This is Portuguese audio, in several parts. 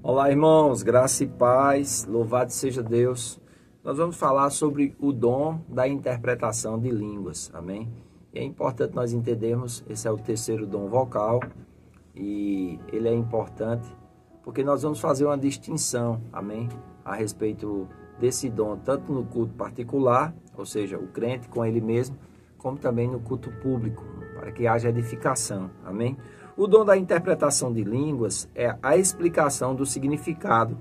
Olá, irmãos, graça e paz, louvado seja Deus. Nós vamos falar sobre o dom da interpretação de línguas, amém? E é importante nós entendermos, esse é o terceiro dom vocal, e ele é importante porque nós vamos fazer uma distinção, amém? A respeito desse dom, tanto no culto particular, ou seja, o crente com ele mesmo, como também no culto público, para que haja edificação, amém? O dom da interpretação de línguas é a explicação do significado,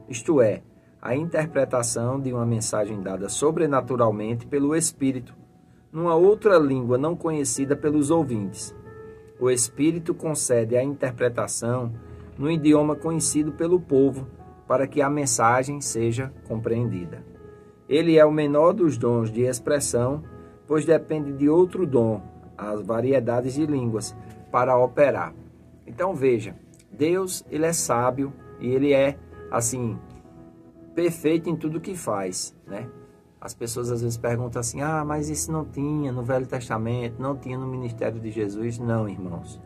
isto é, a interpretação de uma mensagem dada sobrenaturalmente pelo Espírito, numa outra língua não conhecida pelos ouvintes. O Espírito concede a interpretação no idioma conhecido pelo povo, para que a mensagem seja compreendida. Ele é o menor dos dons de expressão, pois depende de outro dom, as variedades de línguas, para operar. Então veja, Deus, ele é sábio e ele é, assim, perfeito em tudo que faz, né? As pessoas às vezes perguntam assim, mas isso não tinha no Velho Testamento, não tinha no ministério de Jesus. Não, irmãos.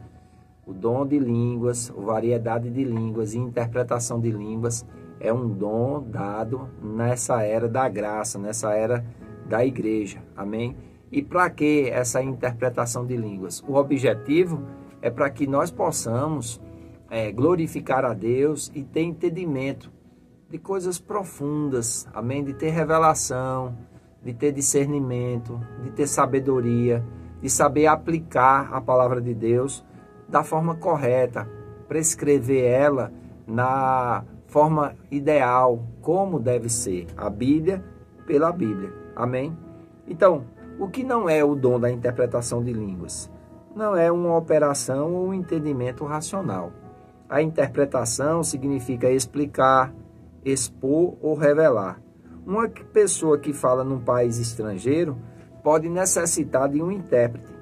O dom de línguas, a variedade de línguas e interpretação de línguas é um dom dado nessa era da graça, nessa era da igreja, amém? E para que essa interpretação de línguas? O objetivo é para que nós possamos glorificar a Deus e ter entendimento de coisas profundas, amém? De ter revelação, de ter discernimento, de ter sabedoria, de saber aplicar a palavra de Deus da forma correta, prescrever ela na forma ideal, como deve ser, a Bíblia pela Bíblia, amém? Então, o que não é o dom da interpretação de línguas? Não é uma operação ou um entendimento racional. A interpretação significa explicar, expor ou revelar. Uma pessoa que fala num país estrangeiro pode necessitar de um intérprete.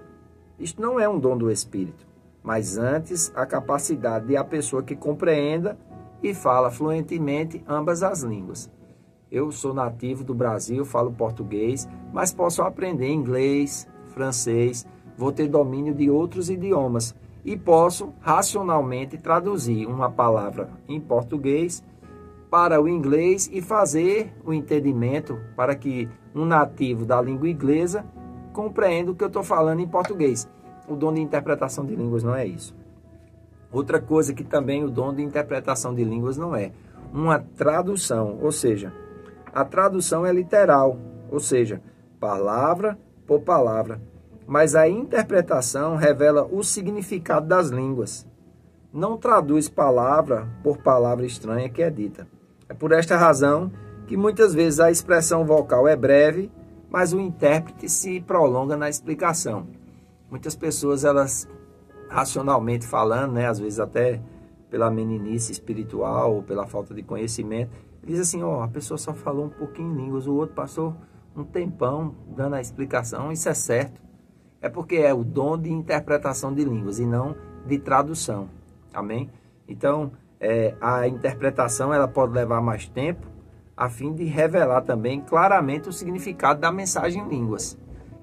Isto não é um dom do Espírito, mas antes a capacidade de a pessoa que compreenda e fala fluentemente ambas as línguas. Eu sou nativo do Brasil, falo português, mas posso aprender inglês, francês, vou ter domínio de outros idiomas e posso racionalmente traduzir uma palavra em português para o inglês e fazer o entendimento para que um nativo da língua inglesa compreenda o que eu estou falando em português. O dom de interpretação de línguas não é isso. Outra coisa que também o dom de interpretação de línguas não é uma tradução, ou seja, a tradução é literal, ou seja, palavra por palavra, mas a interpretação revela o significado das línguas. Não traduz palavra por palavra estranha que é dita. É por esta razão que muitas vezes a expressão vocal é breve, mas o intérprete se prolonga na explicação. Muitas pessoas, elas racionalmente falando, né, às vezes até pela meninice espiritual ou pela falta de conhecimento, diz assim, a pessoa só falou um pouquinho em línguas, o outro passou um tempão dando a explicação, isso é certo. É porque é o dom de interpretação de línguas e não de tradução, amém? Então, a interpretação ela pode levar mais tempo, a fim de revelar também claramente o significado da mensagem em línguas.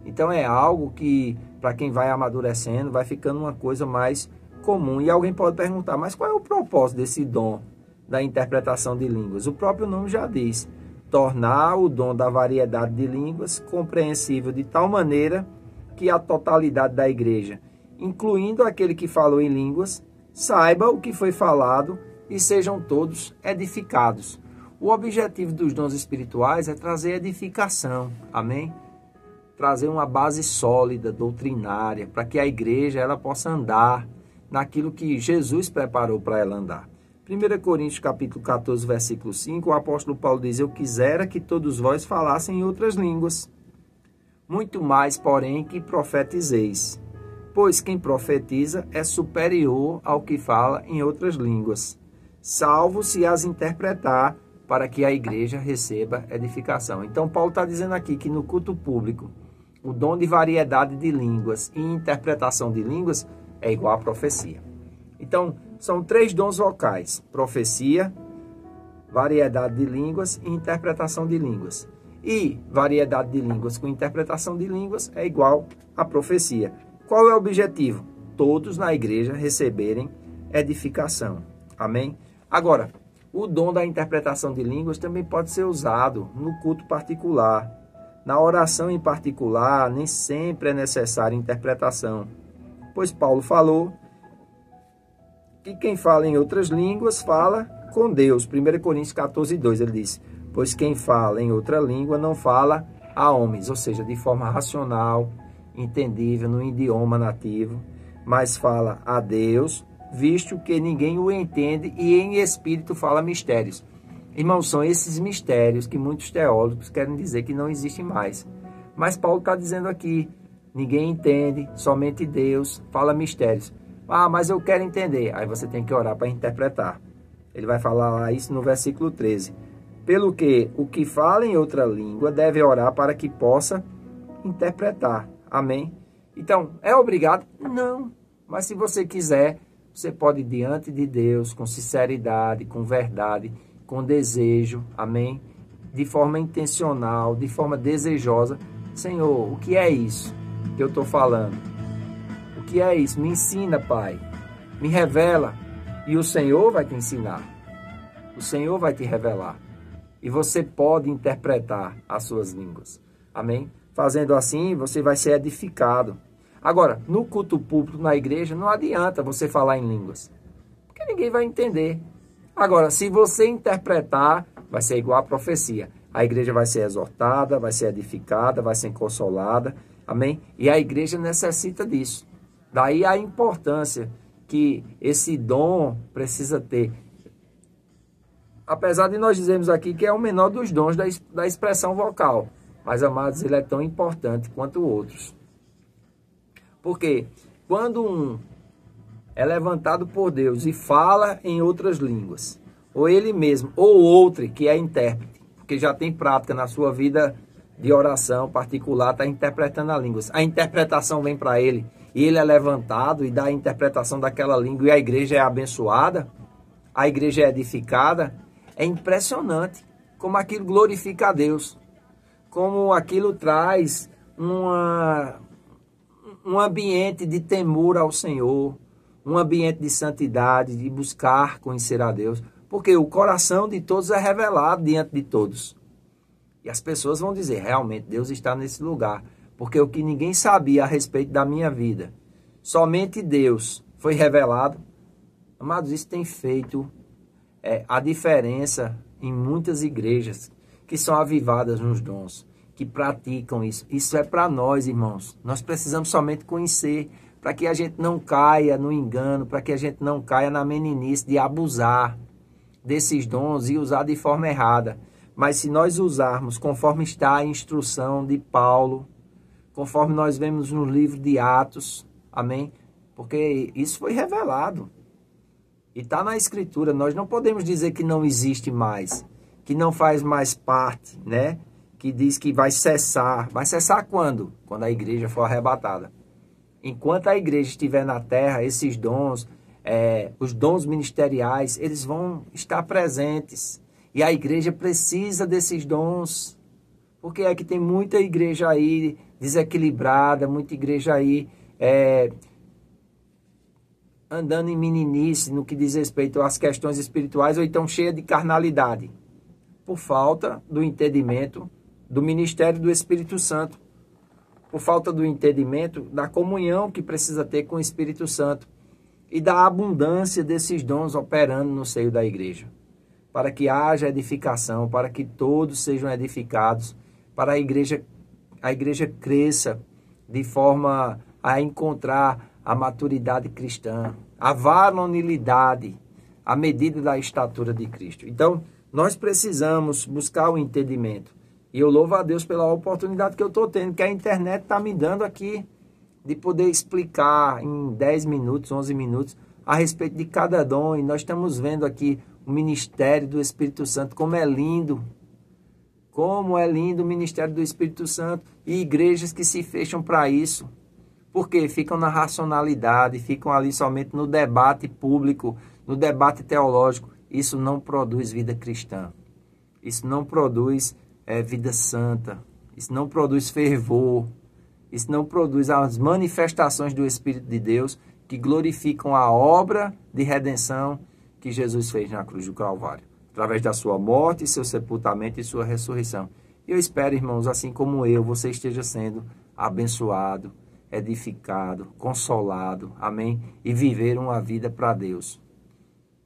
Então, é algo que, para quem vai amadurecendo, vai ficando uma coisa mais comum. E alguém pode perguntar, mas qual é o propósito desse dom da interpretação de línguas? O próprio nome já diz, tornar o dom da variedade de línguas compreensível de tal maneira que a totalidade da igreja, incluindo aquele que falou em línguas, saiba o que foi falado e sejam todos edificados. O objetivo dos dons espirituais é trazer edificação, amém? Trazer uma base sólida, doutrinária, para que a igreja ela possa andar naquilo que Jesus preparou para ela andar. 1 Coríntios capítulo 14, versículo 5, o apóstolo Paulo diz, eu quisera que todos vós falassem em outras línguas, muito mais, porém, que profetizeis, pois quem profetiza é superior ao que fala em outras línguas, salvo se as interpretar para que a igreja receba edificação. Então, Paulo está dizendo aqui que no culto público, o dom de variedade de línguas e interpretação de línguas é igual à profecia. Então, são 3 dons vocais, profecia, variedade de línguas e interpretação de línguas. E variedade de línguas com interpretação de línguas é igual à profecia. Qual é o objetivo? Todos na igreja receberem edificação. Amém? Agora, O dom da interpretação de línguas também pode ser usado no culto particular. Na oração em particular, nem sempre é necessária interpretação, pois Paulo falou que quem fala em outras línguas fala com Deus. 1 Coríntios 14, 2, ele diz: pois quem fala em outra língua não fala a homens, ou seja, de forma racional, entendível, no idioma nativo, mas fala a Deus, visto que ninguém o entende, e em espírito fala mistérios. Irmãos, são esses mistérios que muitos teólogos querem dizer que não existem mais. Mas Paulo está dizendo aqui, ninguém entende, somente Deus fala mistérios. Ah, mas eu quero entender. Aí você tem que orar para interpretar. Ele vai falar isso no versículo 13. Pelo que o que fala em outra língua deve orar para que possa interpretar. Amém? Então, é obrigado? Não. Mas se você quiser, você pode ir diante de Deus com sinceridade, com verdade, com desejo, amém? De forma intencional, de forma desejosa. Senhor, o que é isso que eu estou falando? O que é isso? Me ensina, Pai. Me revela. E o Senhor vai te ensinar. O Senhor vai te revelar. E você pode interpretar as suas línguas. Amém? Fazendo assim, você vai ser edificado. Agora, no culto público, na igreja, não adianta você falar em línguas. Porque ninguém vai entender. Agora, se você interpretar, vai ser igual a profecia. A igreja vai ser exortada, vai ser edificada, vai ser consolada. Amém? E a igreja necessita disso. Daí a importância que esse dom precisa ter. Apesar de nós dizermos aqui que é o menor dos dons da expressão vocal. Mas, amados, ele é tão importante quanto outros. Porque quando um é levantado por Deus e fala em outras línguas, ou ele mesmo, ou outro que é intérprete, porque já tem prática na sua vida de oração particular, está interpretando a língua. A interpretação vem para ele, e ele é levantado e dá a interpretação daquela língua, e a igreja é abençoada, a igreja é edificada. É impressionante como aquilo glorifica a Deus, como aquilo traz um ambiente de temor ao Senhor, um ambiente de santidade, de buscar conhecer a Deus, porque o coração de todos é revelado diante de todos. E as pessoas vão dizer, realmente, Deus está nesse lugar, porque o que ninguém sabia a respeito da minha vida, somente Deus foi revelado. Amados, isso tem feito a diferença em muitas igrejas que são avivadas nos dons, que praticam isso. Isso é para nós, irmãos. Nós precisamos somente conhecer, para que a gente não caia no engano, para que a gente não caia na meninice de abusar desses dons e usar de forma errada. Mas se nós usarmos conforme está a instrução de Paulo, conforme nós vemos no livro de Atos, amém? Porque isso foi revelado. E está na Escritura. Nós não podemos dizer que não existe mais, que não faz mais parte, né? Que diz que vai cessar. Vai cessar quando? Quando a igreja for arrebatada. Enquanto a igreja estiver na terra, esses dons, os dons ministeriais, eles vão estar presentes. E a igreja precisa desses dons. Porque é que tem muita igreja aí desequilibrada, muita igreja aí andando em meninice no que diz respeito às questões espirituais, ou então cheia de carnalidade, por falta do entendimento do ministério do Espírito Santo, por falta do entendimento da comunhão que precisa ter com o Espírito Santo e da abundância desses dons operando no seio da igreja, para que haja edificação, para que todos sejam edificados, para a igreja cresça de forma a encontrar a maturidade cristã, a varonilidade, a medida da estatura de Cristo. Então, nós precisamos buscar o entendimento. E eu louvo a Deus pela oportunidade que eu estou tendo, que a internet está me dando aqui, de poder explicar em 10 minutos, 11 minutos, a respeito de cada dom. E nós estamos vendo aqui o ministério do Espírito Santo, como é lindo. Como é lindo o ministério do Espírito Santo. E igrejas que se fecham para isso. Porque ficam na racionalidade, ficam ali somente no debate público, no debate teológico. Isso não produz vida cristã. Isso não produz vida santa. Isso não produz fervor. Isso não produz as manifestações do Espírito de Deus que glorificam a obra de redenção que Jesus fez na cruz do Calvário. através da sua morte, seu sepultamento e sua ressurreição. E eu espero, irmãos, assim como eu, você esteja sendo abençoado, edificado, consolado, amém? E viver uma vida para Deus.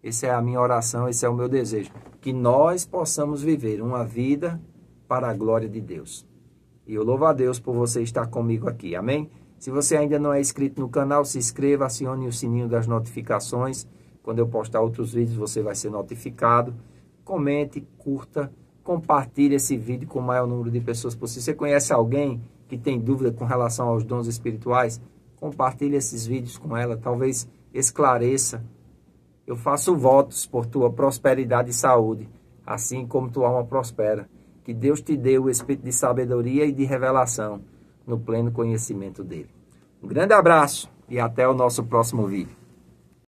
Essa é a minha oração, esse é o meu desejo. Que nós possamos viver uma vida para a glória de Deus. E eu louvo a Deus por você estar comigo aqui, amém? Se você ainda não é inscrito no canal, se inscreva, acione o sininho das notificações. Quando eu postar outros vídeos, você vai ser notificado. Comente, curta, compartilhe esse vídeo com o maior número de pessoas possível. Se você conhece alguém que tem dúvida com relação aos dons espirituais, compartilhe esses vídeos com ela, talvez esclareça. Eu faço votos por tua prosperidade e saúde, assim como tua alma prospera. Que Deus te dê o espírito de sabedoria e de revelação no pleno conhecimento dele. Um grande abraço e até o nosso próximo vídeo.